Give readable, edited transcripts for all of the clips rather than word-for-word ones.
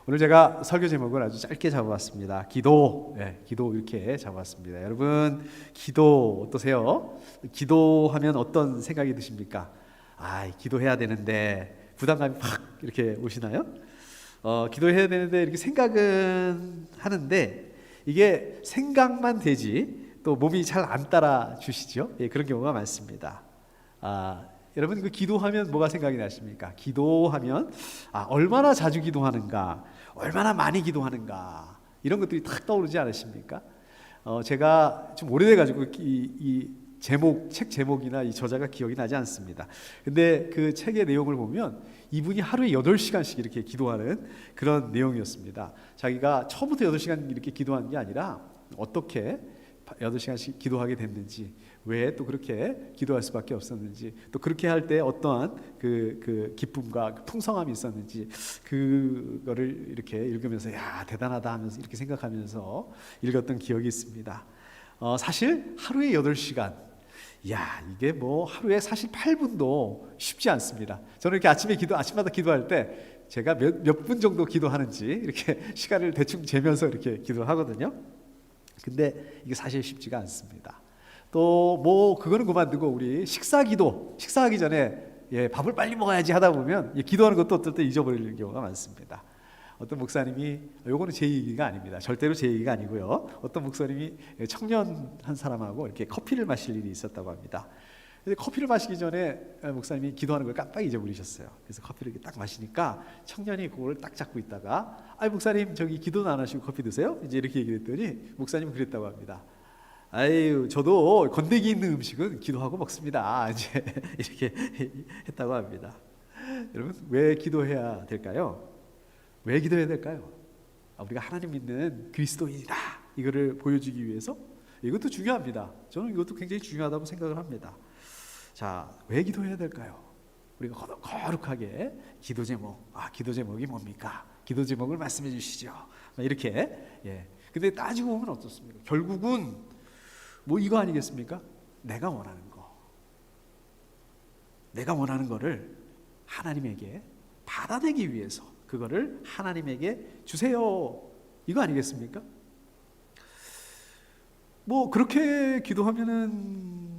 오늘 제가 설교 제목을 아주 짧게 잡아봤습니다. 기도, 기도 이렇게 잡아봤습니다. 여러분 기도 어떠세요? 기도하면 어떤 생각이 드십니까? 기도해야 되는데 부담감이 팍 이렇게 오시나요? 기도해야 되는데 이렇게 생각은 하는데 이게 생각만 되지 또 몸이 잘 안 따라 주시죠. 그런 경우가 많습니다. 여러분 그 기도하면 뭐가 생각이 나십니까? 기도하면 얼마나 자주 기도하는가, 얼마나 많이 기도하는가 이런 것들이 탁 떠오르지 않으십니까? 제가 좀 오래돼가지고 이 제목, 책 제목이나 이 저자가 기억이 나지 않습니다. 근데 그 책의 내용을 보면 이분이 하루에 8시간씩 이렇게 기도하는 그런 내용이었습니다. 자기가 처음부터 8시간 이렇게 기도한 게 아니라 어떻게 8시간씩 기도하게 됐는지, 왜 또 그렇게 기도할 수밖에 없었는지, 또 그렇게 할 때 어떠한 그 기쁨과 그 풍성함이 있었는지 그거를 이렇게 읽으면서 야 대단하다 하면서 이렇게 생각하면서 읽었던 기억이 있습니다. 사실 하루에 8시간, 이게 뭐 하루에 사실 8분도 쉽지 않습니다. 저는 이렇게 아침마다 기도할 때 제가 몇 분 정도 기도하는지 이렇게 시간을 대충 재면서 이렇게 기도하거든요. 근데 이게 사실 쉽지가 않습니다. 또 뭐 그거는 그만두고 우리 식사하기 전에 밥을 빨리 먹어야지 하다 보면 기도하는 것도 어떨 때 잊어버리는 경우가 많습니다. 어떤 목사님이, 요거는 제 얘기가 아닙니다. 절대로 제 얘기가 아니고요. 어떤 목사님이 청년 한 사람하고 이렇게 커피를 마실 일이 있었다고 합니다. 근데 커피를 마시기 전에 목사님이 기도하는 걸 깜빡 잊어버리셨어요. 그래서 커피를 이렇게 딱 마시니까 청년이 그걸 딱 잡고 있다가 목사님 저기 기도는 안 하시고 커피 드세요? 이제 이렇게 얘기를 했더니 목사님은 그랬다고 합니다. 저도 건더기 있는 음식은 기도하고 먹습니다. 이제 이렇게 했다고 합니다. 여러분 왜 기도해야 될까요? 왜 기도해야 될까요? 우리가 하나님 믿는 그리스도인이다 이거를 보여주기 위해서. 이것도 중요합니다. 저는 이것도 굉장히 중요하다고 생각을 합니다. 자, 왜 기도해야 될까요? 우리가 거룩하게 기도 제목, 기도 제목이 뭡니까? 기도 제목을 말씀해 주시죠. 이렇게. 근데 따지고 보면 어떻습니까? 결국은 뭐 이거 아니겠습니까? 내가 원하는 거를 하나님에게 받아내기 위해서 그거를 하나님에게 주세요. 이거 아니겠습니까? 뭐 그렇게 기도하면은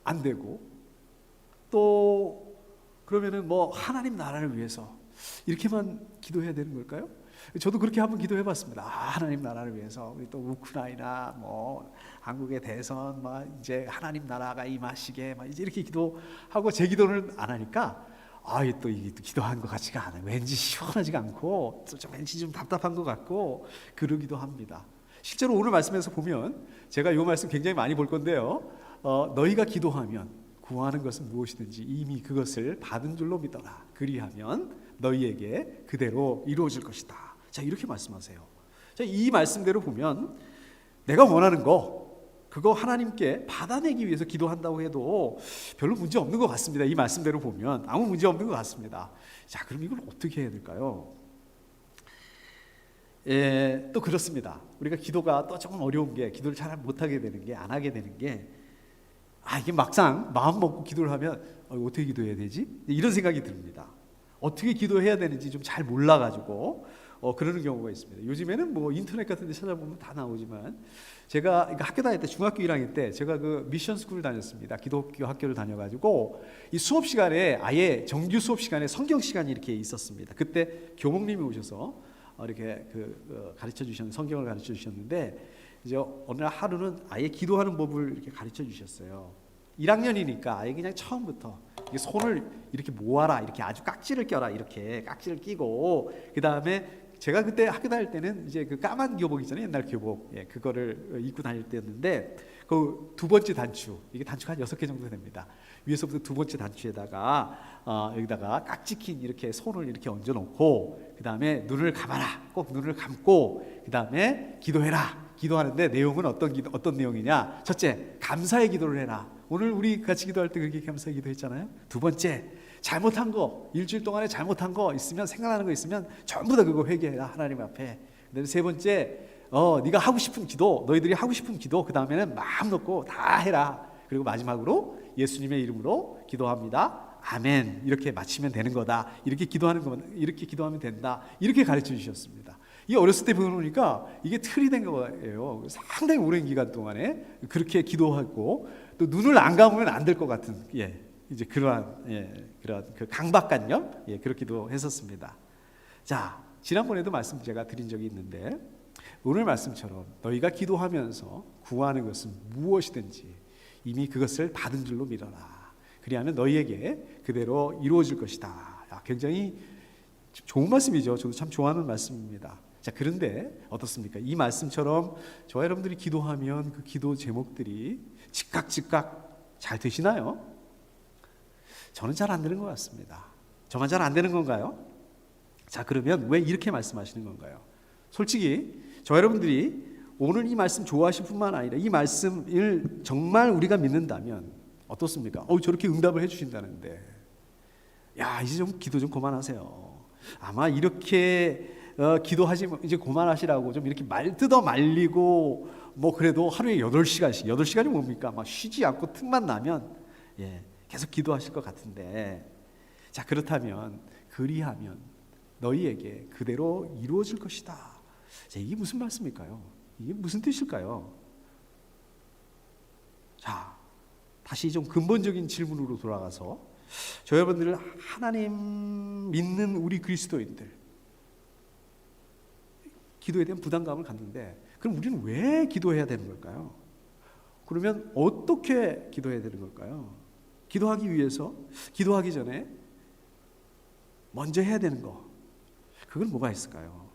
안 되고, 또 그러면은 뭐 하나님 나라를 위해서 이렇게만 기도해야 되는 걸까요? 저도 그렇게 한번 기도해 봤습니다. 하나님 나라를 위해서, 우리 또 우크라이나 뭐 한국의 대선 이제 하나님 나라가 임하시게 이제 이렇게 기도하고 제 기도는 안 하니까 또 이게 또 기도한 것 같지가 않아요. 왠지 시원하지가 않고 또 왠지 좀 답답한 것 같고 그러기도 합니다. 실제로 오늘 말씀에서 보면 제가 이 말씀 굉장히 많이 볼 건데요. 너희가 기도하면 구하는 것은 무엇이든지 이미 그것을 받은 줄로 믿어라. 그리하면 너희에게 그대로 이루어질 것이다. 자, 이렇게 말씀하세요. 자, 이 말씀대로 보면 내가 원하는 그거 하나님께 받아내기 위해서 기도한다고 해도 별로 문제 없는 것 같습니다. 이 말씀대로 보면 아무 문제 없는 것 같습니다. 자, 그럼 이걸 어떻게 해야 될까요? 또 그렇습니다. 우리가 기도가 또 조금 어려운 게, 기도를 잘 못하게 되는 게, 안 하게 되는 게, 이게 막상 마음 먹고 기도를 하면 어떻게 기도해야 되지? 이런 생각이 듭니다. 어떻게 기도해야 되는지 좀 잘 몰라가지고 그러는 경우가 있습니다. 요즘에는 뭐 인터넷 같은 데 찾아보면 다 나오지만, 제가 학교 다닐 때, 중학교 1학년 때 제가 그 미션 스쿨을 다녔습니다. 기독교 학교를 다녀가지고 이 수업 시간에 아예 정규 수업 시간에 성경 시간이 이렇게 있었습니다. 그때 교목님이 오셔서 이렇게 가르쳐 주셨는데, 성경을 가르쳐 주셨는데, 이제 어느 날 하루는 아예 기도하는 법을 이렇게 가르쳐 주셨어요. 1학년이니까 아예 그냥 처음부터 손을 이렇게 모아라, 이렇게 아주 깍지를 껴라, 이렇게 깍지를 끼고, 그 다음에 제가 그때 학교 다닐 때는 이제 그 까만 교복 있잖아요, 옛날 교복, 그거를 입고 다닐 때였는데, 그 두 번째 단추, 이게 단추가 한 6개 정도 됩니다. 위에서부터 두 번째 단추에다가 여기다가 깍지 낀 이렇게 손을 이렇게 얹어 놓고, 그 다음에 눈을 감아라, 꼭 눈을 감고, 그 다음에 기도해라. 기도하는데 내용은 어떤 내용이냐? 첫째, 감사의 기도를 해라. 오늘 우리 같이 기도할 때 그렇게 감사의 기도했잖아요. 두 번째, 잘못한 거, 일주일 동안에 잘못한 거 있으면, 생각나는 거 있으면 전부 다 그거 회개해라, 하나님 앞에. 그다음에 세 번째, 네가 하고 싶은 기도, 너희들이 하고 싶은 기도, 그 다음에는 마음 놓고 다 해라. 그리고 마지막으로 예수님의 이름으로 기도합니다. 아멘 이렇게 마치면 되는 거다. 이렇게 기도하는 거 이렇게 기도하면 된다. 이렇게 가르쳐 주셨습니다. 이 어렸을 때 배우니까 이게 틀이 된 거예요. 상당히 오랜 기간 동안에 그렇게 기도하고 또 눈을 안 감으면 안 될 것 같은 이제 그러한 그 강박관념 그렇기도 했었습니다. 자, 지난번에도 말씀 제가 드린 적이 있는데 오늘 말씀처럼 너희가 기도하면서 구하는 것은 무엇이든지 이미 그것을 받은 줄로 믿어라. 그리하면 너희에게 그대로 이루어질 것이다. 굉장히 좋은 말씀이죠. 저도 참 좋아하는 말씀입니다. 자, 그런데 어떻습니까? 이 말씀처럼 저와 여러분들이 기도하면 그 기도 제목들이 즉각 잘 되시나요? 저는 잘 안 되는 것 같습니다. 저만 잘 안 되는 건가요? 자, 그러면 왜 이렇게 말씀하시는 건가요? 솔직히 저와 여러분들이 오늘 이 말씀 좋아하실 뿐만 아니라 이 말씀을 정말 우리가 믿는다면 어떻습니까? 저렇게 응답을 해주신다는데 야, 이제 좀 기도 좀 그만하세요. 아마 이렇게 기도하지 이제 그만하시라고 좀 이렇게 뜯어 말리고 뭐 그래도 하루에 8시간이 뭡니까? 막 쉬지 않고 틈만 나면 계속 기도하실 것 같은데, 자, 그렇다면 그리하면 너희에게 그대로 이루어질 것이다. 자, 이게 무슨 말씀일까요? 이게 무슨 뜻일까요? 자, 다시 좀 근본적인 질문으로 돌아가서 저 여러분들 하나님 믿는 우리 그리스도인들 기도에 대한 부담감을 갖는데 그럼 우리는 왜 기도해야 되는 걸까요? 그러면 어떻게 기도해야 되는 걸까요? 기도하기 위해서 기도하기 전에 먼저 해야 되는 거 그건 뭐가 있을까요?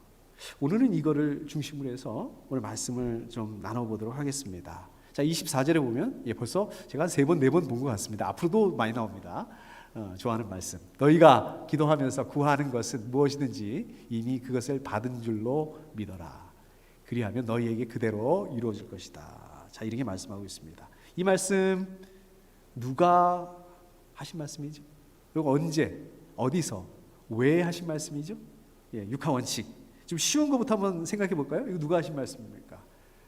오늘은 이거를 중심으로 해서 오늘 말씀을 좀 나눠보도록 하겠습니다. 자, 24절에 보면 벌써 제가 한 3번, 4번 본 것 같습니다. 앞으로도 많이 나옵니다. 좋아하는 말씀. 너희가 기도하면서 구하는 것은 무엇이든지 이미 그것을 받은 줄로 믿어라. 그리하면 너희에게 그대로 이루어질 것이다. 자, 이렇게 말씀하고 있습니다. 이 말씀 누가 하신 말씀이죠? 그리고 언제, 어디서, 왜 하신 말씀이죠? 육하 원칙. 좀 쉬운 것부터 한번 생각해 볼까요? 이거 누가 하신 말씀입니까?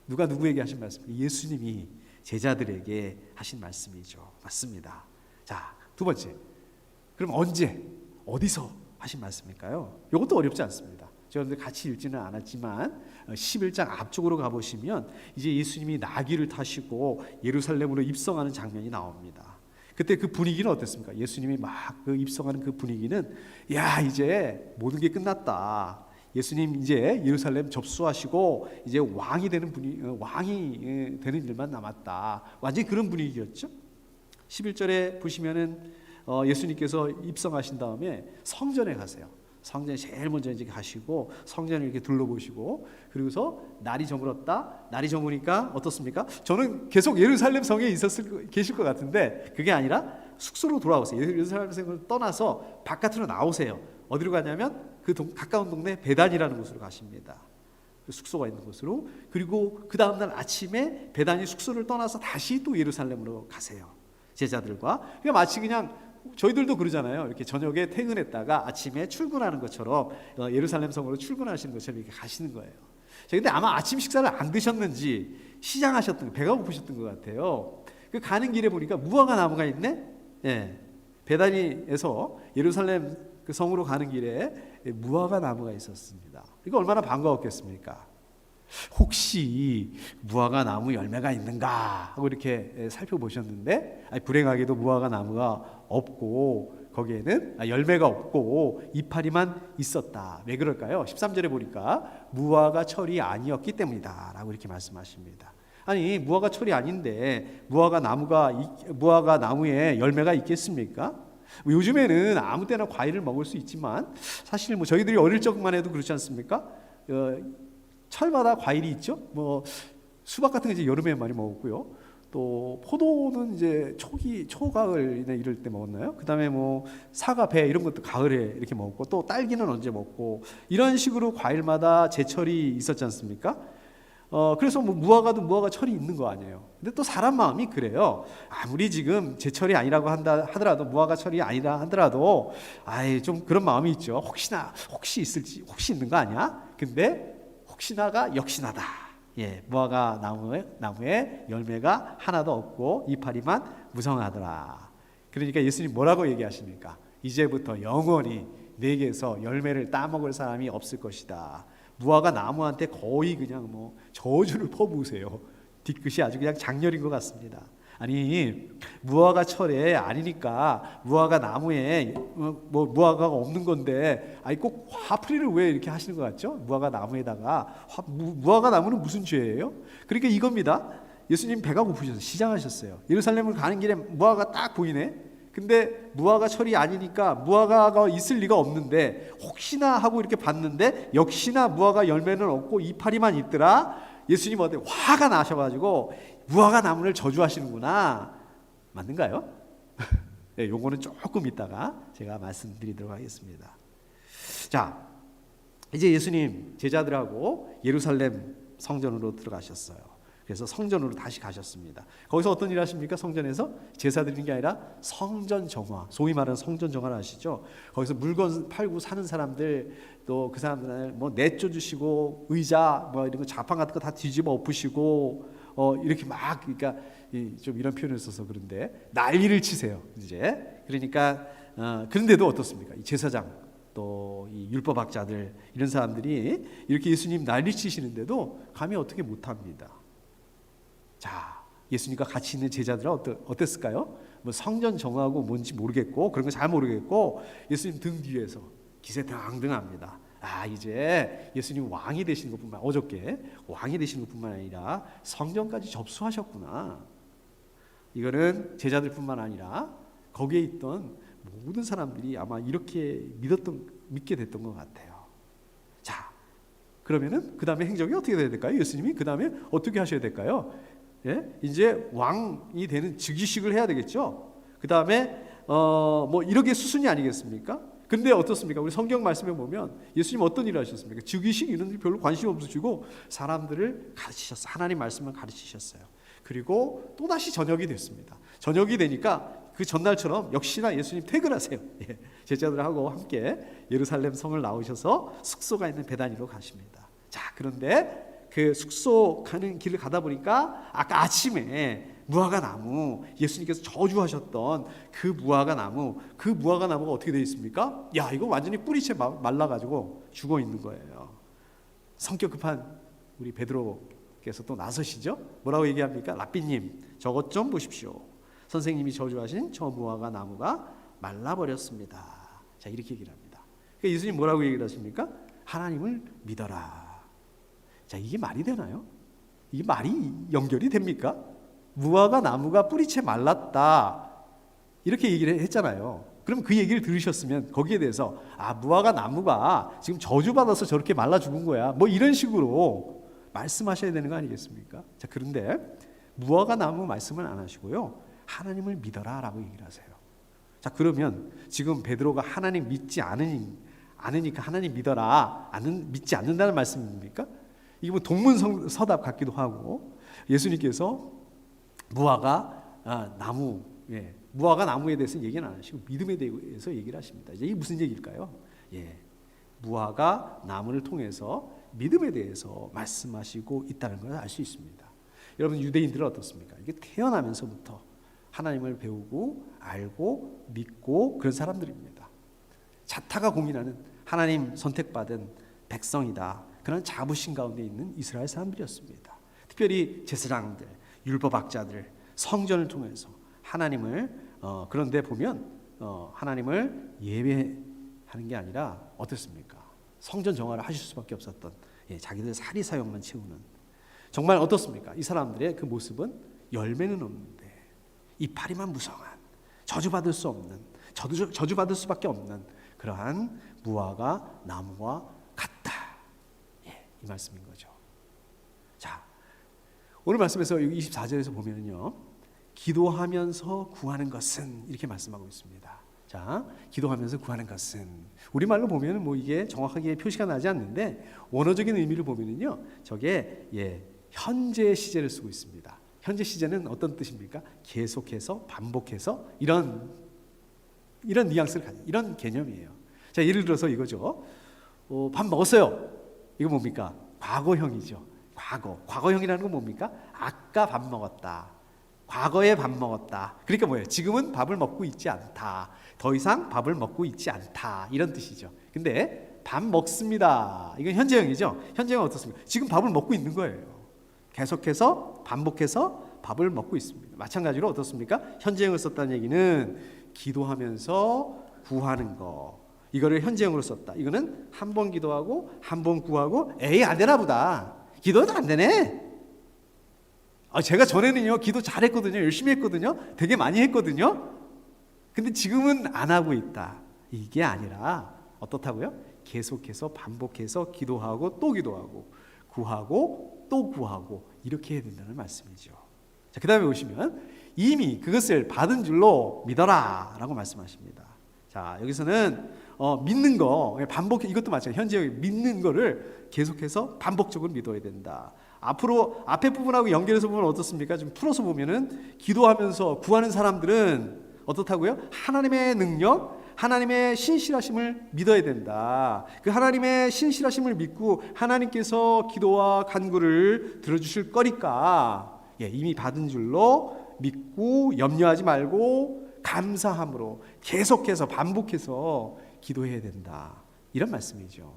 누가 누구에게 하신 말씀입니까? 예수님이 제자들에게 하신 말씀이죠. 맞습니다. 자, 두 번째. 그럼 언제, 어디서 하신 말씀일까요? 이것도 어렵지 않습니다. 여러분들 같이 읽지는 않았지만 11장 앞쪽으로 가보시면 이제 예수님이 나귀를 타시고 예루살렘으로 입성하는 장면이 나옵니다. 그때 그 분위기는 어땠습니까? 예수님이 막 그 입성하는 그 분위기는 야, 이제 모든 게 끝났다. 예수님 이제 예루살렘 접수하시고 이제 왕이 되는 왕이 되는 일만 남았다. 완전히 그런 분위기였죠. 11절에 보시면은 예수님께서 입성하신 다음에 성전에 가세요. 성전에 제일 먼저 이제 가시고 성전을 이렇게 둘러보시고 그리고서 날이 저물었다. 날이 저무니까 어떻습니까? 저는 계속 예루살렘 성에 계실 것 같은데 그게 아니라 숙소로 돌아오세요. 예루살렘 성을 떠나서 바깥으로 나오세요. 어디로 가냐면 가까운 동네 베단이라는 곳으로 가십니다. 그 숙소가 있는 곳으로. 그리고 그 다음날 아침에 베단이 숙소를 떠나서 다시 또 예루살렘으로 가세요. 제자들과. 그러니까 마치 그냥 저희들도 그러잖아요. 이렇게 저녁에 퇴근했다가 아침에 출근하는 것처럼 예루살렘 성으로 출근하시는 것처럼 이렇게 가시는 거예요. 자, 근데 아마 아침 식사를 안 드셨는지 배가 고프셨던 것 같아요. 그 가는 길에 보니까 무화과 나무가 있네. 베다니에서 예루살렘 그 성으로 가는 길에 무화과 나무가 있었습니다. 이거 얼마나 반가웠겠습니까? 혹시 무화과 나무 열매가 있는가 하고 이렇게 살펴보셨는데 불행하게도 무화과 나무가 없고 거기에는 열매가 없고 이파리만 있었다. 왜 그럴까요? 13절에 보니까 무화과 철이 아니었기 때문이다 라고 이렇게 말씀하십니다. 아니, 무화과 철이 아닌데 무화과 나무에 열매가 있겠습니까? 요즘에는 아무 때나 과일을 먹을 수 있지만 사실 뭐 저희들이 어릴 적만 해도 그렇지 않습니까? 철마다 과일이 있죠. 뭐 수박 같은 게 이제 여름에 많이 먹었고요. 또 포도는 이제 초가을이나 이럴 때 먹었나요? 그다음에 뭐 사과, 배 이런 것도 가을에 이렇게 먹고 또 딸기는 언제 먹고 이런 식으로 과일마다 제철이 있었지 않습니까? 그래서 뭐 무화과도 무화과 철이 있는 거 아니에요. 근데 또 사람 마음이 그래요. 아무리 지금 제철이 아니라고 하더라도 무화과 철이 아니라 하더라도 좀 그런 마음이 있죠. 혹시 있는 거 아니야? 근데 혹시나가 역시나다. 무화과 나무에 열매가 하나도 없고 이파리만 무성하더라. 그러니까 예수님 뭐라고 얘기하십니까? 이제부터 영원히 내게서 열매를 따먹을 사람이 없을 것이다. 무화과 나무한테 거의 그냥 뭐 저주를 퍼부으세요. 뒤끝이 아주 그냥 장렬인 것 같습니다. 아니, 무화과 철에 아니니까 무화과 나무에 뭐 무화과가 없는 건데, 아니 꼭 화풀이를 왜 이렇게 하시는 것 같죠? 무화과 나무에다가 무화과 나무는 무슨 죄예요? 그러니까 이겁니다. 예수님 배가 고프셔서 시장하셨어요. 예루살렘을 가는 길에 무화과 딱 보이네. 근데 무화과 철이 아니니까 무화과가 있을 리가 없는데 혹시나 하고 이렇게 봤는데 역시나 무화과 열매는 없고 이파리만 있더라. 예수님 어때 화가 나셔가지고 무화과 나무를 저주하시는구나. 맞는가요? 네, 요거는 조금 이따가 제가 말씀드리도록 하겠습니다. 자, 이제 예수님 제자들하고 예루살렘 성전으로 들어가셨어요. 그래서 성전으로 다시 가셨습니다. 거기서 어떤 일 하십니까? 성전에서 제사 드리는 게 아니라 성전 정화, 소위 말하는 성전 정화를 하시죠. 거기서 물건 팔고 사는 사람들, 또 그 사람들 뭐 내쫓 주시고 의자 뭐 이런 거 자판 같은 거 다 뒤집어 엎으시고 이렇게 막, 그러니까 좀 이런 표현을 써서 그런데 난리를 치세요. 이제 그러니까 그런데도 어떻습니까? 이 제사장 또 이 율법학자들 이런 사람들이 이렇게 예수님 난리 치시는데도 감히 어떻게 못합니다. 자, 예수님과 같이 있는 제자들은 어땠을까요? 뭐 성전 정하고 뭔지 모르겠고 그런 거 잘 모르겠고 예수님 등 뒤에서 기세등등합니다. 아, 이제 예수님 왕이 되시는 것뿐만 어저께 왕이 되시는 것뿐만 아니라 성전까지 접수하셨구나. 이거는 제자들뿐만 아니라 거기에 있던 모든 사람들이 아마 이렇게 믿게 됐던 것 같아요. 자, 그러면은 그 다음에 행적이 어떻게 돼야 될까요? 예수님이 그 다음에 어떻게 하셔야 될까요? 예? 이제 왕이 되는 즉위식을 해야 되겠죠. 그 다음에 뭐 이렇게 수순이 아니겠습니까? 근데 어떻습니까? 우리 성경 말씀에 보면 예수님 어떤 일을 하셨습니까? 즉위식 이런 데 별로 관심 없으시고 사람들을 가르치셨어요. 하나님 말씀을 가르치셨어요. 그리고 또다시 저녁이 됐습니다. 저녁이 되니까 그 전날처럼 역시나 예수님 퇴근하세요. 예. 제자들하고 함께 예루살렘 성을 나오셔서 숙소가 있는 베다니로 가십니다. 자, 그런데 그 숙소 가는 길을 가다 보니까 아까 아침에 무화과 나무, 예수님께서 저주하셨던 그 무화과 나무가 어떻게 되어 있습니까? 야, 이거 완전히 뿌리채 말라가지고 죽어 있는 거예요. 성격 급한 우리 베드로께서 또 나서시죠. 뭐라고 얘기합니까? 랍비님, 저것 좀 보십시오. 선생님이 저주하신 저 무화과 나무가 말라버렸습니다. 자, 이렇게 얘기를 합니다. 그러니까 예수님 뭐라고 얘기를 하십니까? 하나님을 믿어라. 자, 이게 말이 되나요? 이게 말이 연결이 됩니까? 무화과 나무가 뿌리채 말랐다 이렇게 얘기를 했잖아요. 그럼 그 얘기를 들으셨으면 거기에 대해서 무화과 나무가 지금 저주받아서 저렇게 말라 죽은 거야 뭐 이런 식으로 말씀하셔야 되는 거 아니겠습니까? 자, 그런데 무화과 나무 말씀은 안 하시고요, 하나님을 믿어라 라고 얘기를 하세요. 자, 그러면 지금 베드로가 하나님 믿지 않으니까 하나님 믿어라, 믿지 않는다는 말씀입니까? 이게 뭐 동문서답 같기도 하고, 예수님께서 무화과 나무에 대해서 얘기는 안 하시고 믿음에 대해서 얘기를 하십니다. 이제 이게 무슨 얘기일까요? 무화과 나무를 통해서 믿음에 대해서 말씀하시고 있다는 걸 알 수 있습니다. 여러분, 유대인들은 어떻습니까? 이게 태어나면서부터 하나님을 배우고 알고 믿고 그런 사람들입니다. 자타가 공인하는 하나님 선택받은 백성이다. 그런 자부심 가운데 있는 이스라엘 사람들이었습니다. 특별히 제사장들, 율법학자들, 성전을 통해서 하나님을 그런데 보면 하나님을 예배하는 게 아니라 어떻습니까? 성전 정화를 하실 수밖에 없었던, 자기들 사리사욕만 채우는, 정말 어떻습니까? 이 사람들의 그 모습은 열매는 없는데 이파리만 무성한, 저주받을 수 없는, 저주받을 수밖에 없는 그러한 무화과 나무와 같다. 이 말씀인 거죠. 자, 오늘 말씀에서 24절에서 보면요, 기도하면서 구하는 것은 이렇게 말씀하고 있습니다. 자, 기도하면서 구하는 것은 우리말로 보면은 뭐 이게 정확하게 표시가 나지 않는데 원어적인 의미를 보면은요, 저게 현재 시제를 쓰고 있습니다. 현재 시제는 어떤 뜻입니까? 계속해서, 반복해서, 이런 뉘앙스를 가진 이런 개념이에요. 자, 예를 들어서 이거죠. 밥 먹었어요. 이거 뭡니까? 과거형이죠. 과거형이라는 건 뭡니까? 아까 밥 먹었다. 과거에 밥 먹었다. 그러니까 뭐예요? 지금은 밥을 먹고 있지 않다. 더 이상 밥을 먹고 있지 않다. 이런 뜻이죠. 근데 밥 먹습니다. 이건 현재형이죠. 현재형은 어떻습니까? 지금 밥을 먹고 있는 거예요. 계속해서 반복해서 밥을 먹고 있습니다. 마찬가지로 어떻습니까? 현재형을 썼다는 얘기는 기도하면서 구하는 거. 이거를 현재형으로 썼다. 이거는 한 번 기도하고 한 번 구하고 에이 안 되나 보다. 기도도 안 되네. 제가 전에는요 기도 잘했거든요. 열심히 했거든요. 되게 많이 했거든요. 근데 지금은 안 하고 있다. 이게 아니라 어떻다고요? 계속해서 반복해서 기도하고 또 기도하고 구하고 또 구하고 이렇게 해야 된다는 말씀이죠. 자, 그 다음에 보시면 이미 그것을 받은 줄로 믿어라 라고 말씀하십니다. 자, 여기서는 믿는 거 반복해, 이것도 마찬가지예요. 현재 믿는 거를 계속해서 반복적으로 믿어야 된다. 앞으로 앞에 부분하고 연결해서 보면 어떻습니까? 좀 풀어서 보면은 기도하면서 구하는 사람들은 어떻다고요? 하나님의 능력, 하나님의 신실하심을 믿어야 된다. 그 하나님의 신실하심을 믿고 하나님께서 기도와 간구를 들어주실 거니까 이미 받은 줄로 믿고 염려하지 말고 감사함으로 계속해서 반복해서 기도해야 된다. 이런 말씀이죠.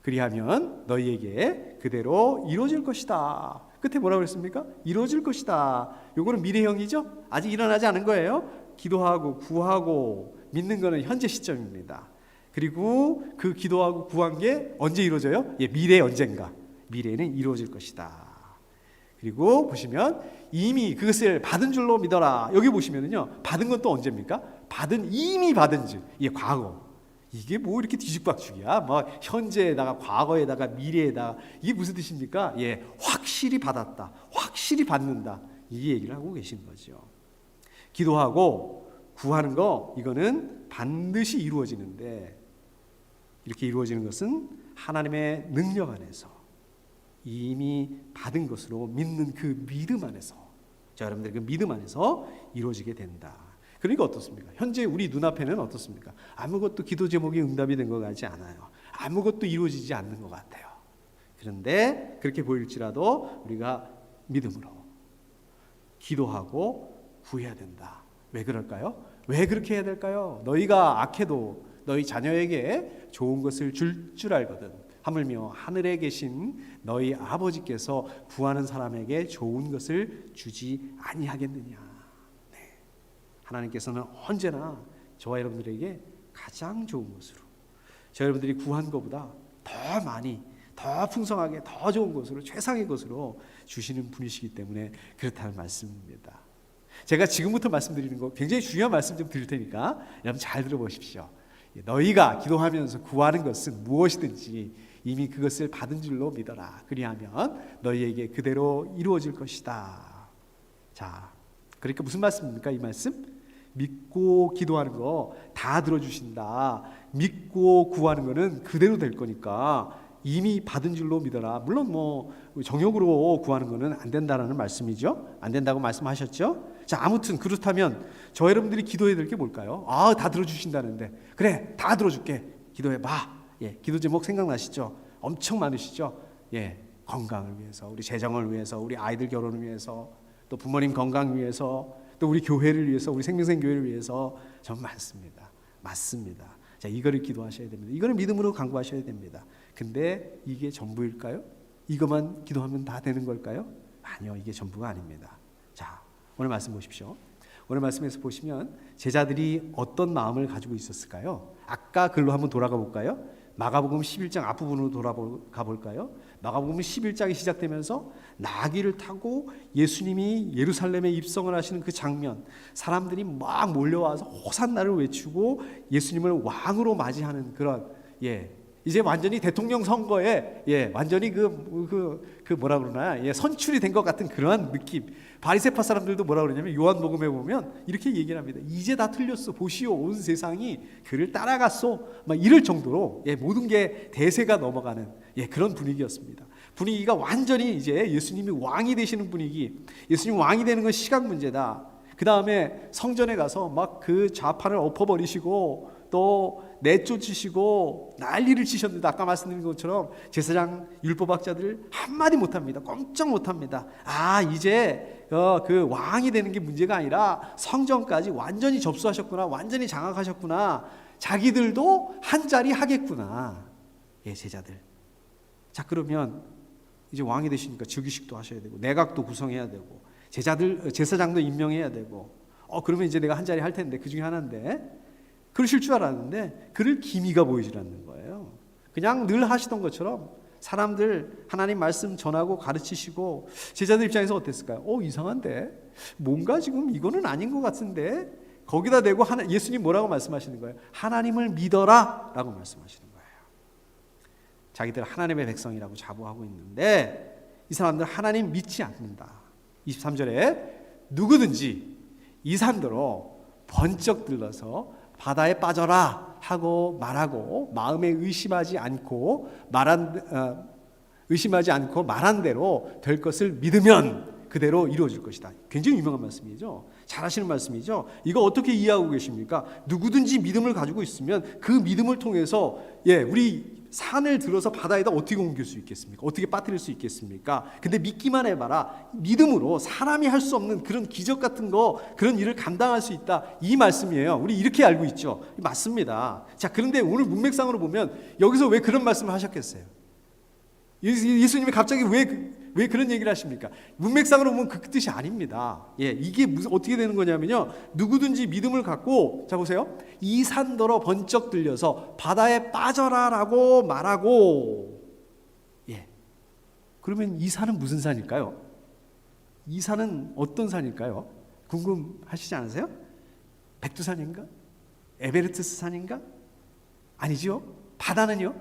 그리하면 너희에게 그대로 이루어질 것이다. 끝에 뭐라고 그랬습니까? 이루어질 것이다. 요거는 미래형이죠? 아직 일어나지 않은 거예요. 기도하고 구하고 믿는 거는 현재 시점입니다. 그리고 그 기도하고 구한 게 언제 이루어져요? 미래 언젠가. 미래에는 이루어질 것이다. 그리고 보시면 이미 그것을 받은 줄로 믿어라. 여기 보시면은요. 받은 건 또 언제입니까? 이미 받은 줄. 이게 과거. 이게 뭐 이렇게 뒤죽박죽이야? 뭐 현재에다가 과거에다가 미래에다가 이게 무슨 뜻입니까? 확실히 받았다. 확실히 받는다. 이 얘기를 하고 계신 거죠. 기도하고 구하는 거 이거는 반드시 이루어지는데 이렇게 이루어지는 것은 하나님의 능력 안에서 이미 받은 것으로 믿는 그 믿음 안에서 자 여러분들 그 믿음 안에서 이루어지게 된다. 그러니까 어떻습니까? 현재 우리 눈앞에는 어떻습니까? 아무것도 기도 제목이 응답이 된 것 같지 않아요. 아무것도 이루어지지 않는 것 같아요. 그런데 그렇게 보일지라도 우리가 믿음으로 기도하고 구해야 된다. 왜 그럴까요? 왜 그렇게 해야 될까요? 너희가 악해도 너희 자녀에게 좋은 것을 줄 알거든. 하물며 하늘에 계신 너희 아버지께서 구하는 사람에게 좋은 것을 주지 아니하겠느냐. 하나님께서는 언제나 저와 여러분들에게 가장 좋은 것으로 저와 여러분들이 구한 것보다 더 많이 더 풍성하게 더 좋은 것으로 최상의 것으로 주시는 분이시기 때문에 그렇다는 말씀입니다. 제가 지금부터 말씀드리는 거 굉장히 중요한 말씀 좀 드릴 테니까 여러분 잘 들어보십시오. 너희가 기도하면서 구하는 것은 무엇이든지 이미 그것을 받은 줄로 믿어라. 그리하면 너희에게 그대로 이루어질 것이다. 자, 그러니까 무슨 말씀입니까? 이 말씀? 믿고 기도하는 거 다 들어주신다. 믿고 구하는 거는 그대로 될 거니까 이미 받은 줄로 믿어라. 물론 뭐 정욕으로 구하는 거는 안 된다라는 말씀이죠. 안 된다고 말씀하셨죠. 자, 아무튼 그렇다면 저 여러분들이 기도해야 될 게 뭘까요? 다 들어주신다는데 그래 다 들어줄게. 기도해봐. 기도 제목 생각나시죠? 엄청 많으시죠? 건강을 위해서, 우리 재정을 위해서, 우리 아이들 결혼을 위해서, 또 부모님 건강 위해서, 또 우리 교회를 위해서, 우리 생명생 교회를 위해서 정말 많습니다. 맞습니다. 자, 이거를 기도하셔야 됩니다. 이거를 믿음으로 간구하셔야 됩니다. 근데 이게 전부일까요? 이것만 기도하면 다 되는 걸까요? 아니요, 이게 전부가 아닙니다. 자, 오늘 말씀 보십시오. 오늘 말씀에서 보시면 제자들이 어떤 마음을 가지고 있었을까요? 아까 글로 한번 돌아가 볼까요? 마가복음 11장 앞부분으로 돌아가 볼까요? 마가복음 11장이 시작되면서 나귀를 타고 예수님이 예루살렘에 입성을 하시는 그 장면, 사람들이 막 몰려와서 호산나를 외치고 예수님을 왕으로 맞이하는 그런 이제 완전히 대통령 선거에 완전히 그 뭐라 그러나 선출이 된 것 같은 그러한 느낌. 바리새파 사람들도 뭐라 그러냐면 요한복음에 보면 이렇게 얘기를 합니다. 이제 다 틀렸어. 보시오, 온 세상이 그를 따라갔소. 막 이럴 정도로 모든 게 대세가 넘어가는 그런 분위기였습니다. 분위기가 완전히 이제 예수님이 왕이 되시는 분위기. 예수님 왕이 되는 건 시간 문제다. 그 다음에 성전에 가서 막 그 좌판을 엎어버리시고 또 내쫓으시고 난리를 치셨는데 아까 말씀드린 것처럼 제사장 율법학자들 한마디 못합니다. 꼼짝 못합니다. 이제 그 왕이 되는 게 문제가 아니라 성전까지 완전히 접수하셨구나, 완전히 장악하셨구나, 자기들도 한 자리 하겠구나. 제자들. 자, 그러면 이제 왕이 되시니까 즉위식도 하셔야 되고 내각도 구성해야 되고 제사장도 임명해야 되고 그러면 이제 내가 한 자리 할 텐데 그 중에 하나인데 그러실 줄 알았는데 그를 기미가 보이질 않는 거예요. 그냥 늘 하시던 것처럼 사람들 하나님 말씀 전하고 가르치시고 제자들 입장에서 어땠을까요? 이상한데 뭔가 지금 이거는 아닌 것 같은데 거기다 대고 예수님 뭐라고 말씀하시는 거예요? 하나님을 믿어라 라고 말씀하시는 거예요. 자기들 하나님의 백성이라고 자부하고 있는데 이 사람들 하나님 믿지 않는다. 23절에 누구든지 이 산더러 번쩍 들러서 바다에 빠져라 하고 말하고 마음에 의심하지 않고 말한 대로 될 것을 믿으면 그대로 이루어질 것이다. 굉장히 유명한 말씀이죠. 잘 하시는 말씀이죠. 이거 어떻게 이해하고 계십니까? 누구든지 믿음을 가지고 있으면 그 믿음을 통해서 우리 산을 들어서 바다에다 어떻게 옮길 수 있겠습니까? 어떻게 빠뜨릴 수 있겠습니까? 근데 믿기만 해봐라. 믿음으로 사람이 할 수 없는 그런 기적 같은 거, 그런 일을 감당할 수 있다. 이 말씀이에요. 우리 이렇게 알고 있죠. 맞습니다. 자, 그런데 오늘 문맥상으로 보면 여기서 왜 그런 말씀을 하셨겠어요? 예수님이 갑자기 왜 그런 얘기를 하십니까? 문맥상으로 보면 그 뜻이 아닙니다. 이게 어떻게 되는 거냐면요. 누구든지 믿음을 갖고, 자 보세요. 이 산더러 번쩍 들려서 바다에 빠져라라고 말하고, 그러면 이 산은 무슨 산일까요? 이 산은 어떤 산일까요? 궁금하시지 않으세요? 백두산인가? 에베레스트 산인가? 아니죠. 바다는요?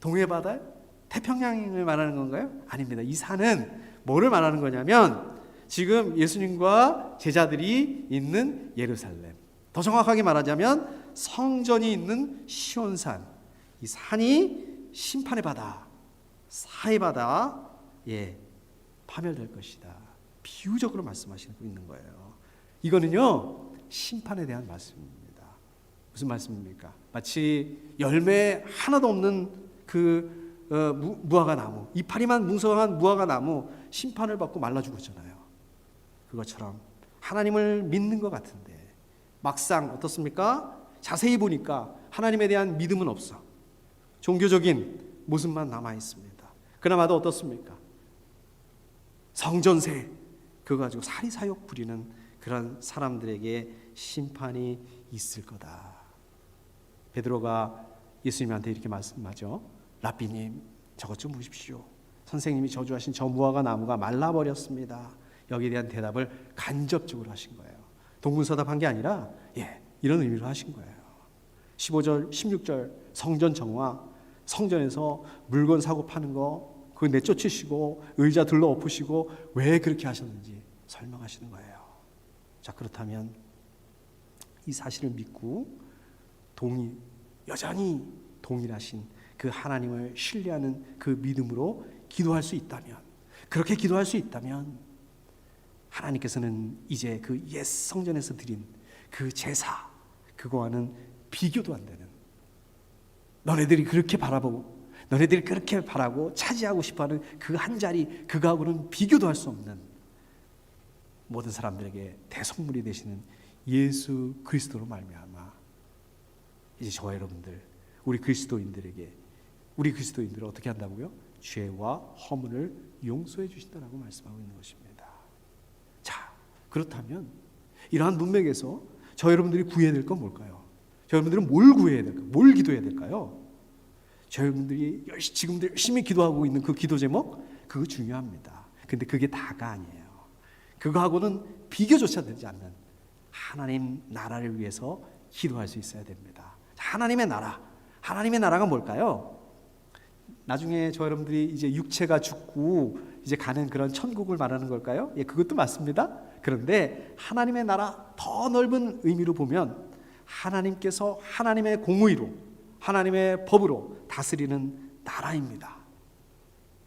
동해바다? 태평양을 말하는 건가요? 아닙니다. 이 산은 뭐를 말하는 거냐면 지금 예수님과 제자들이 있는 예루살렘, 더 정확하게 말하자면 성전이 있는 시온산, 이 산이 심판의 바다, 사의 바다, 파멸될 것이다. 비유적으로 말씀하시고 있는 거예요. 이거는요 심판에 대한 말씀입니다. 무슨 말씀입니까? 마치 열매 하나도 없는 무화과 나무, 이파리만 뭉성한 무화과 나무 심판을 받고 말라 죽었잖아요. 그것처럼 하나님을 믿는 것 같은데 막상 어떻습니까? 자세히 보니까 하나님에 대한 믿음은 없어. 종교적인 모습만 남아 있습니다. 그나마도 어떻습니까? 성전세 그거 가지고 사리사욕 부리는 그런 사람들에게 심판이 있을 거다. 베드로가 예수님한테 이렇게 말씀하죠. 라비님, 저것 좀 보십시오. 선생님이 저주하신 저 무화과 나무가 말라버렸습니다. 여기에 대한 대답을 간접적으로 하신 거예요. 동문서답한 게 아니라 이런 의미로 하신 거예요. 15절, 16절 성전 정화, 성전에서 물건 사고 파는 거 그거 내쫓으시고 의자 들러 엎으시고 왜 그렇게 하셨는지 설명하시는 거예요. 자, 그렇다면 이 사실을 믿고 여전히 동일하신 그 하나님을 신뢰하는 그 믿음으로 기도할 수 있다면, 그렇게 기도할 수 있다면 하나님께서는 이제 그 옛 성전에서 드린 그 제사 그거와는 비교도 안 되는, 너네들이 그렇게 바라보고 너네들이 그렇게 바라고 차지하고 싶어하는 그 한 자리 그거하고는 비교도 할 수 없는 모든 사람들에게 대성물이 되시는 예수 그리스도로 말미암아 이제 저와 여러분들 우리 그리스도인들을 어떻게 한다고요? 죄와 허물을 용서해 주신다라고 말씀하고 있는 것입니다. 자, 그렇다면 이러한 문맥에서 저 여러분들이 구해야 될 건 뭘까요? 저 여러분들은 뭘 구해야 될까요? 뭘 기도해야 될까요? 저 여러분들이 지금도 열심히 기도하고 있는 그 기도 제목 그거 중요합니다. 근데 그게 다가 아니에요. 그거하고는 비교조차 되지 않는 하나님 나라를 위해서 기도할 수 있어야 됩니다. 하나님의 나라가 뭘까요? 나중에 저 여러분들이 이제 육체가 죽고 이제 가는 그런 천국을 말하는 걸까요? 그것도 맞습니다. 그런데 하나님의 나라 더 넓은 의미로 보면 하나님께서 하나님의 공의로 하나님의 법으로 다스리는 나라입니다.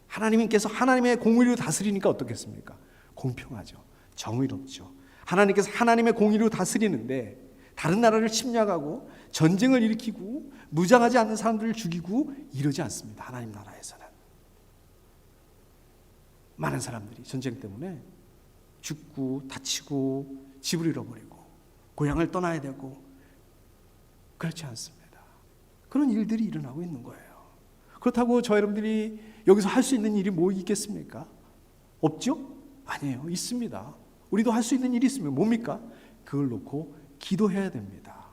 하나님께서 하나님의 공의로 다스리니까 어떻겠습니까? 공평하죠. 정의롭죠. 하나님께서 하나님의 공의로 다스리는데 다른 나라를 침략하고 전쟁을 일으키고 무장하지 않는 사람들을 죽이고 이러지 않습니다. 하나님 나라에서는 많은 사람들이 전쟁 때문에 죽고 다치고 집을 잃어버리고 고향을 떠나야 되고 그렇지 않습니다. 그런 일들이 일어나고 있는 거예요. 그렇다고 저 여러분들이 여기서 할 수 있는 일이 뭐 있겠습니까? 없죠? 아니에요. 있습니다. 우리도 할 수 있는 일이 있으면 뭡니까? 그걸 놓고 기도해야 됩니다.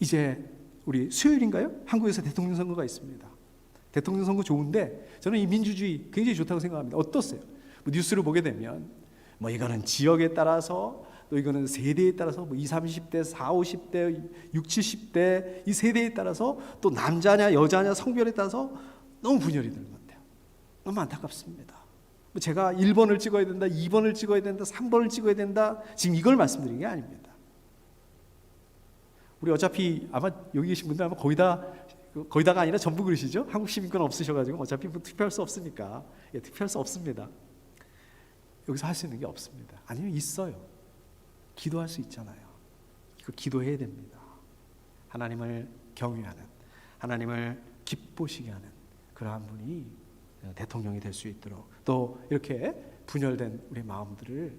이제 우리 수요일인가요? 한국에서 대통령 선거가 있습니다. 대통령 선거 좋은데 저는 이 민주주의 굉장히 좋다고 생각합니다. 어떠세요? 뭐 뉴스를 보게 되면 뭐 이거는 지역에 따라서 또 이거는 세대에 따라서 뭐 20, 30대, 40, 50대, 60, 70대 이 세대에 따라서 또 남자냐 여자냐 성별에 따라서 너무 분열이 되는 것 같아요. 너무 안타깝습니다. 제가 1번을 찍어야 된다, 2번을 찍어야 된다, 3번을 찍어야 된다 지금 이걸 말씀드린 게 아닙니다. 우리 어차피 아마 여기 계신 분들 아마 거의 다가 아니라 전부 그러시죠? 한국 시민권 없으셔가지고 어차피 뭐 투표할 수 없으니까 투표할 수 없습니다. 여기서 할 수 있는 게 없습니다. 아니면 있어요. 기도할 수 있잖아요. 이거 기도해야 됩니다. 하나님을 경외하는, 하나님을 기쁘시게 하는 그러한 분이 대통령이 될 수 있도록 또 이렇게 분열된 우리 마음들을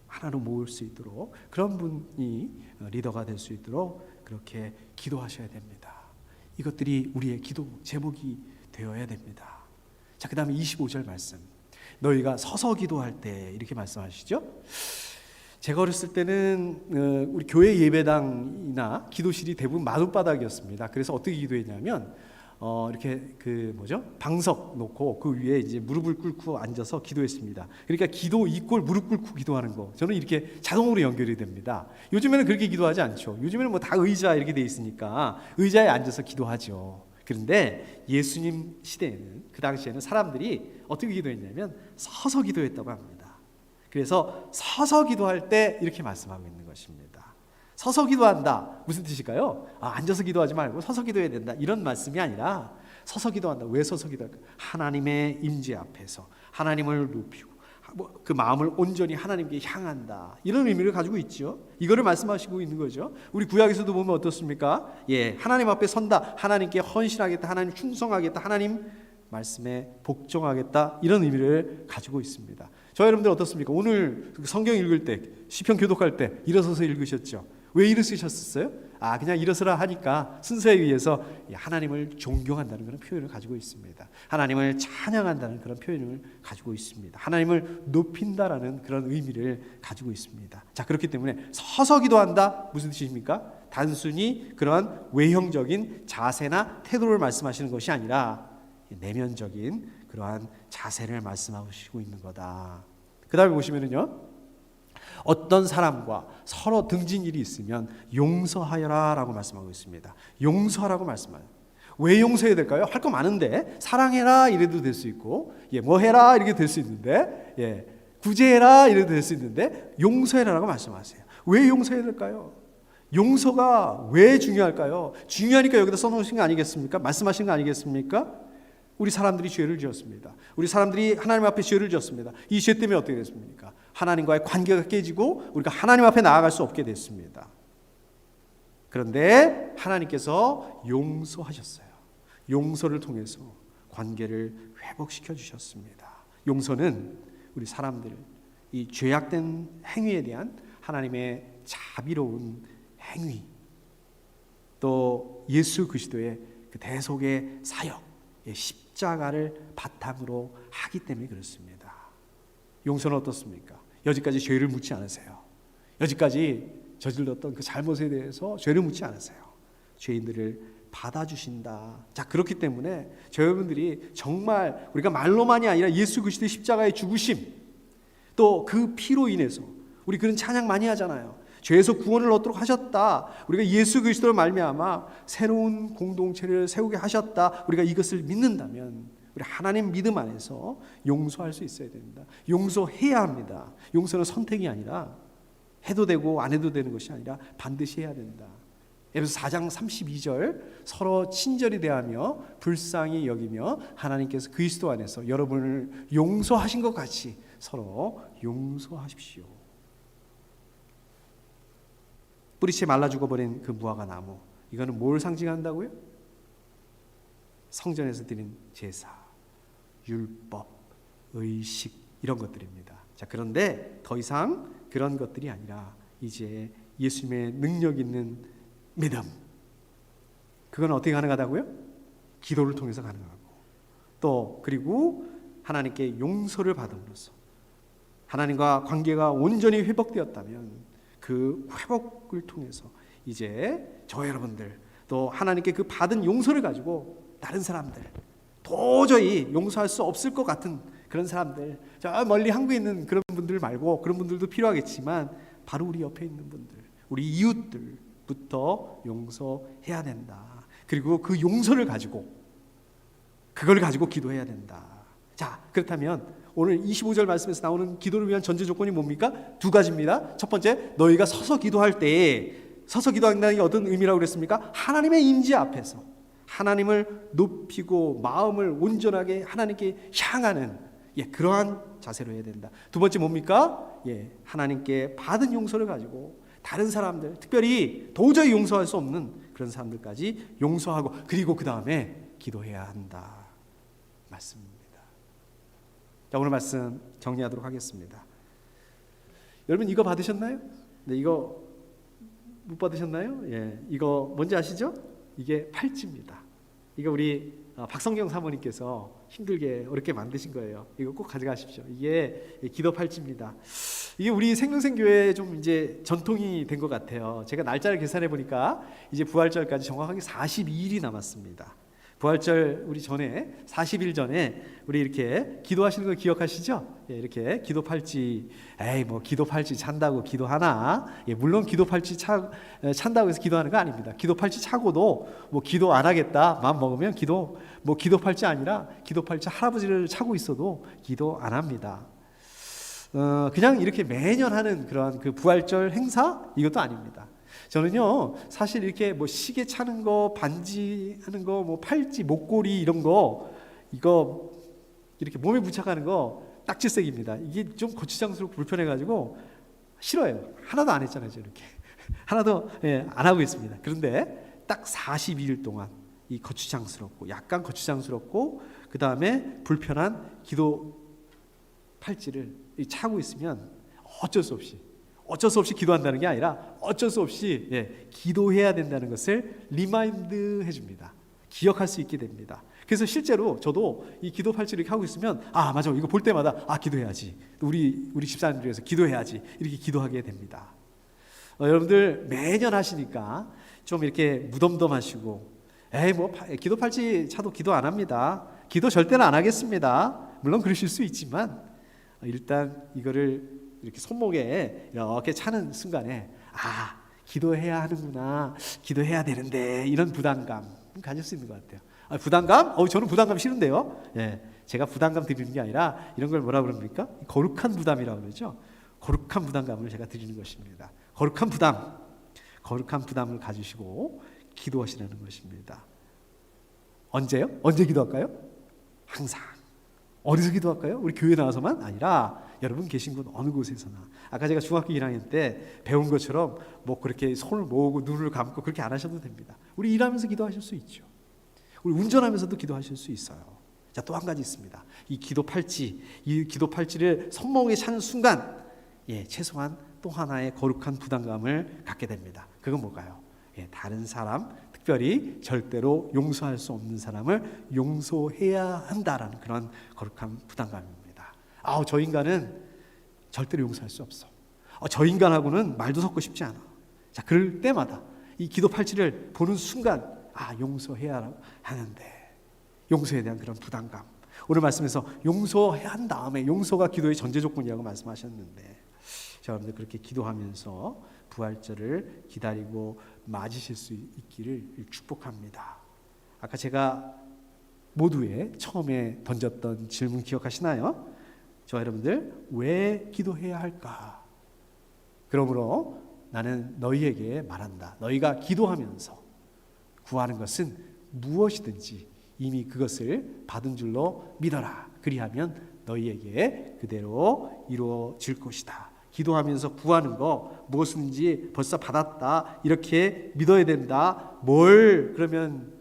하나로 모을 수 있도록 그런 분이 리더가 될 수 있도록 그렇게 기도하셔야 됩니다. 이것들이 우리의 기도 제목이 되어야 됩니다. 자, 그 다음에 25절 말씀. 너희가 서서 기도할 때 이렇게 말씀하시죠. 제가 어렸을 때는 우리 교회 예배당이나 기도실이 대부분 마룻바닥이었습니다. 그래서 어떻게 기도했냐면 이렇게 방석 놓고 그 위에 이제 무릎을 꿇고 앉아서 기도했습니다. 그러니까 기도 이꼴 무릎 꿇고 기도하는 거. 저는 이렇게 자동으로 연결이 됩니다. 요즘에는 그렇게 기도하지 않죠. 요즘에는 뭐 다 의자 이렇게 돼 있으니까 의자에 앉아서 기도하죠. 그런데 예수님 시대에는 그 당시에는 사람들이 어떻게 기도했냐면 서서 기도했다고 합니다. 그래서 서서 기도할 때 이렇게 말씀하고 있는 것입니다. 서서 기도한다. 무슨 뜻일까요? 앉아서 기도하지 말고 서서 기도해야 된다. 이런 말씀이 아니라 서서 기도한다. 왜 서서 기도할까? 하나님의 임재 앞에서 하나님을 높이고 그 마음을 온전히 하나님께 향한다. 이런 의미를 가지고 있죠. 이거를 말씀하시고 있는 거죠. 우리 구약에서도 보면 어떻습니까? 하나님 앞에 선다. 하나님께 헌신하겠다. 하나님 충성하겠다. 하나님 말씀에 복종하겠다. 이런 의미를 가지고 있습니다. 저 여러분들 어떻습니까? 오늘 성경 읽을 때 시편 교독할 때 일어서서 읽으셨죠? 왜 일어서셨어요? 그냥 일어서라 하니까 순서에 의해서 하나님을 존경한다는 그런 표현을 가지고 있습니다. 하나님을 찬양한다는 그런 표현을 가지고 있습니다. 하나님을 높인다라는 그런 의미를 가지고 있습니다. 자, 그렇기 때문에 서서 기도한다 무슨 뜻입니까? 단순히 그러한 외형적인 자세나 태도를 말씀하시는 것이 아니라 내면적인 그러한 자세를 말씀하시고 있는 거다. 그 다음에 보시면은요, 어떤 사람과 서로 등진 일이 있으면 용서하여라 라고 말씀하고 있습니다. 용서하라고 말씀하요. 왜 용서해야 될까요? 할 거 많은데 사랑해라 이래도 될 수 있고 뭐 해라 이렇게 될 수 있는데 구제해라 이래도 될 수 있는데 용서해라라고 말씀하세요. 왜 용서해야 될까요? 용서가 왜 중요할까요? 중요하니까 여기다 써놓으신 거 아니겠습니까? 말씀하신 거 아니겠습니까? 우리 사람들이 죄를 지었습니다. 우리 사람들이 하나님 앞에 죄를 지었습니다. 이 죄 때문에 어떻게 됐습니까? 하나님과의 관계가 깨지고 우리가 하나님 앞에 나아갈 수 없게 됐습니다. 그런데 하나님께서 용서하셨어요. 용서를 통해서 관계를 회복시켜 주셨습니다. 용서는 우리 사람들 이 죄악된 행위에 대한 하나님의 자비로운 행위, 또 예수 그리스도의 그 대속의 사역, 십자가를 바탕으로 하기 때문에 그렇습니다. 용서는 어떻습니까? 여지까지 죄를 묻지 않으세요. 여지까지 저질렀던 그 잘못에 대해서 죄를 묻지 않으세요. 죄인들을 받아주신다. 자, 그렇기 때문에 저 여러분들이 정말 우리가 말로만이 아니라 예수 그리스도의 십자가의 죽으심, 또 그 피로 인해서 우리 그런 찬양 많이 하잖아요. 죄에서 구원을 얻도록 하셨다. 우리가 예수 그리스도로 말미암아 새로운 공동체를 세우게 하셨다. 우리가 이것을 믿는다면 우리 하나님 믿음 안에서 용서할 수 있어야 됩니다. 용서해야 합니다. 용서는 선택이 아니라 해도 되고 안 해도 되는 것이 아니라 반드시 해야 된다. 에베소 4장 32절 서로 친절히 대하며 불쌍히 여기며 하나님께서 그리스도 안에서 여러분을 용서하신 것 같이 서로 용서하십시오. 뿌리채 말라 죽어버린 그 무화과 나무, 이거는 뭘 상징한다고요? 성전에서 드린 제사, 율법, 의식 이런 것들입니다. 자, 그런데 더 이상 그런 것들이 아니라 이제 예수님의 능력 있는 믿음, 그건 어떻게 가능하다고요? 기도를 통해서 가능하고, 또 그리고 하나님께 용서를 받음으로써 하나님과 관계가 온전히 회복되었다면 그 회복을 통해서 이제 저 여러분들 또 하나님께 그 받은 용서를 가지고 다른 사람들, 도저히 용서할 수 없을 것 같은 그런 사람들, 저 멀리 한국에 있는 그런 분들 말고, 그런 분들도 필요하겠지만 바로 우리 옆에 있는 분들, 우리 이웃들부터 용서해야 된다. 그리고 그 용서를 가지고, 그걸 가지고 기도해야 된다. 자, 그렇다면 오늘 25절 말씀에서 나오는 기도를 위한 전제 조건이 뭡니까? 두 가지입니다. 첫 번째, 너희가 서서 기도할 때에, 서서 기도한다는 게 어떤 의미라고 그랬습니까? 하나님의 임재 앞에서 하나님을 높이고 마음을 온전하게 하나님께 향하는, 그러한 자세로 해야 된다. 두 번째 뭡니까? 하나님께 받은 용서를 가지고 다른 사람들, 특별히 도저히 용서할 수 없는 그런 사람들까지 용서하고, 그리고 그 다음에 기도해야 한다 말씀입니다. 자, 오늘 말씀 정리하도록 하겠습니다. 여러분 이거 받으셨나요? 네, 이거 못 받으셨나요? 이거 뭔지 아시죠? 이게 팔찌입니다. 이거 우리 박성경 사모님께서 힘들게 어렵게 만드신 거예요. 이거 꼭 가져가십시오. 이게 기도 팔찌입니다. 이게 우리 생명생교회에 좀 이제 전통이 된 것 같아요. 제가 날짜를 계산해 보니까 이제 부활절까지 정확하게 42일이 남았습니다. 부활절 우리 전에 40일 전에 우리 이렇게 기도하시는 거 기억하시죠? 이렇게 기도 팔찌, 뭐 기도 팔찌 찬다고 기도하나? 물론 기도 팔찌 찬다고 해서 기도하는 거 아닙니다. 기도 팔찌 차고도 뭐 기도 안 하겠다 마음 먹으면 기도 팔찌 아니라 기도 팔찌 할아버지를 차고 있어도 기도 안 합니다. 그냥 이렇게 매년 하는 그런 그 부활절 행사, 이것도 아닙니다. 저는요, 사실 이렇게 뭐 시계 차는 거, 반지 하는 거, 뭐 팔찌, 목걸이 이런 거, 이거 이렇게 몸에 부착하는 거 딱지색입니다. 이게 좀 거추장스럽고 불편해가지고 싫어요. 하나도 안 했잖아요, 이렇게. 하나도 안 하고 있습니다. 그런데 딱 42일 동안 이 거추장스럽고, 약간 거추장스럽고, 그 다음에 불편한 기도 팔찌를 차고 있으면 어쩔 수 없이 기도한다는 게 아니라 어쩔 수 없이 기도해야 된다는 것을 리마인드 해줍니다. 기억할 수 있게 됩니다. 그래서 실제로 저도 이 기도 팔찌를 이렇게 하고 있으면 맞아, 이거 볼 때마다 기도해야지, 우리 집사님들 위해서 기도해야지, 이렇게 기도하게 됩니다. 여러분들 매년 하시니까 좀 이렇게 무덤덤하시고, 뭐 기도 팔찌 차도 기도 안 합니다, 기도 절대는 안 하겠습니다, 물론 그러실 수 있지만 일단 이거를 이렇게 손목에 이렇게 차는 순간에 기도해야 하는구나, 기도해야 되는데, 이런 부담감 가질 수 있는 것 같아요. 부담감? 저는 부담감 싫은데요. 제가 부담감 드리는 게 아니라 이런 걸 뭐라 그럽니까? 거룩한 부담이라고 그러죠. 거룩한 부담감을 제가 드리는 것입니다. 거룩한 부담을 가지시고 기도하시라는 것입니다. 언제요? 언제 기도할까요? 항상. 어디서 기도할까요? 우리 교회 나와서만 아니라 여러분 계신 곳 어느 곳에서나. 아까 제가 중학교 1학년 때 배운 것처럼 뭐 그렇게 손을 모으고 눈을 감고 그렇게 안 하셔도 됩니다. 우리 일하면서 기도하실 수 있죠. 우리 운전하면서도 기도하실 수 있어요. 자, 또 한 가지 있습니다. 이 기도 팔찌를 손목에 차는 순간 최소한 또 하나의 거룩한 부담감을 갖게 됩니다. 그건 뭘까요? 다른 사람, 특별히 절대로 용서할 수 없는 사람을 용서해야 한다라는 그런 거룩한 부담감입니다. 저 인간은 절대로 용서할 수 없어. 저 인간하고는 말도 섞고 싶지 않아. 자, 그럴 때마다 이 기도 팔찌를 보는 순간 용서해야 하는데, 용서에 대한 그런 부담감. 오늘 말씀에서 용서해야 한 다음에, 용서가 기도의 전제 조건이라고 말씀하셨는데, 여러분들 그렇게 기도하면서 부활절을 기다리고 맞으실 수 있기를 축복합니다. 아까 제가 모두에 처음에 던졌던 질문 기억하시나요? 저 여러분들 왜 기도해야 할까? 그러므로 나는 너희에게 말한다. 너희가 기도하면서 구하는 것은 무엇이든지 이미 그것을 받은 줄로 믿어라. 그리하면 너희에게 그대로 이루어질 것이다. 기도하면서 구하는 거 무엇인지 벌써 받았다 이렇게 믿어야 된다. 뭘 그러면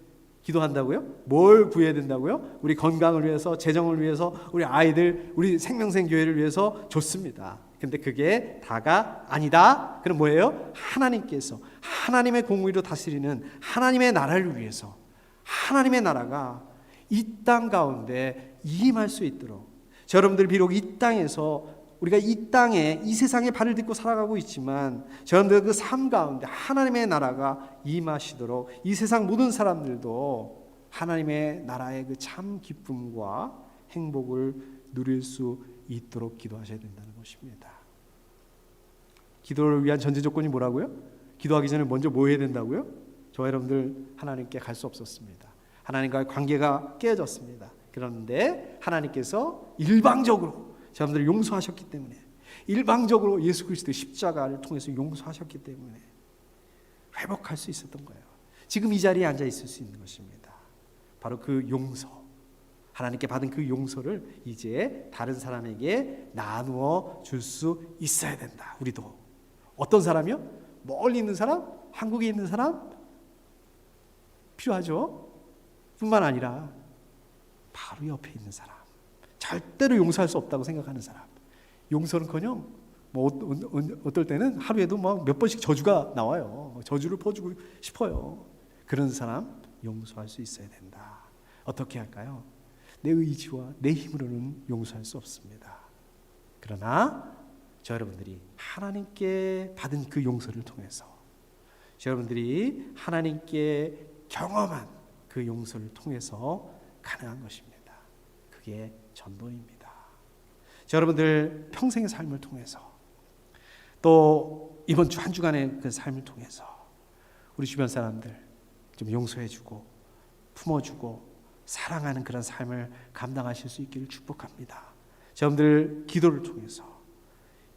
기도한다고요? 뭘 구해야 된다고요? 우리 건강을 위해서, 재정을 위해서, 우리 아이들, 우리 생명생 교회를 위해서 좋습니다. 근데 그게 다가 아니다. 그럼 뭐예요? 하나님께서 하나님의 공의로 다스리는 하나님의 나라를 위해서 하나님의 나라가 이 땅 가운데 임할 수 있도록, 여러분들 비록 이 땅에서 우리가 이 땅에 이 세상에 발을 딛고 살아가고 있지만 여러분들 그 삶 가운데 하나님의 나라가 임하시도록 이 세상 모든 사람들도 하나님의 나라의 그 참 기쁨과 행복을 누릴 수 있도록 기도하셔야 된다는 것입니다. 기도를 위한 전제 조건이 뭐라고요? 기도하기 전에 먼저 뭐 해야 된다고요? 저와 여러분들 하나님께 갈 수 없었습니다. 하나님과의 관계가 깨어졌습니다. 그런데 하나님께서 일방적으로 여러분들을 용서하셨기 때문에, 일방적으로 예수 그리스도의 십자가를 통해서 용서하셨기 때문에 회복할 수 있었던 거예요. 지금 이 자리에 앉아 있을 수 있는 것입니다. 바로 그 용서, 하나님께 받은 그 용서를 이제 다른 사람에게 나누어 줄 수 있어야 된다. 우리도. 어떤 사람이요? 멀리 있는 사람? 한국에 있는 사람? 필요하죠. 뿐만 아니라 바로 옆에 있는 사람, 절대로 용서할 수 없다고 생각하는 사람, 용서는커녕 어떨 때는 하루에도 몇 번씩 저주가 나와요. 저주를 퍼주고 싶어요. 그런 사람 용서할 수 있어야 된다. 어떻게 할까요? 내 의지와 내 힘으로는 용서할 수 없습니다. 그러나 여러분들이 하나님께 받은 그 용서를 통해서, 여러분들이 하나님께 경험한 그 용서를 통해서 가능한 것입니다. 그게 전도입니다. 여러분들 평생의 삶을 통해서, 또 이번 주 한 주간의 그 삶을 통해서 우리 주변 사람들 좀 용서해주고 품어주고 사랑하는 그런 삶을 감당하실 수 있기를 축복합니다. 여러분들 기도를 통해서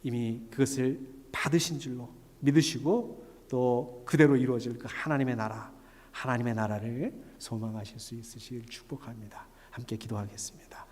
이미 그것을 받으신 줄로 믿으시고 또 그대로 이루어질 그 하나님의 나라, 하나님의 나라를 소망하실 수 있으시길 축복합니다. 함께 기도하겠습니다.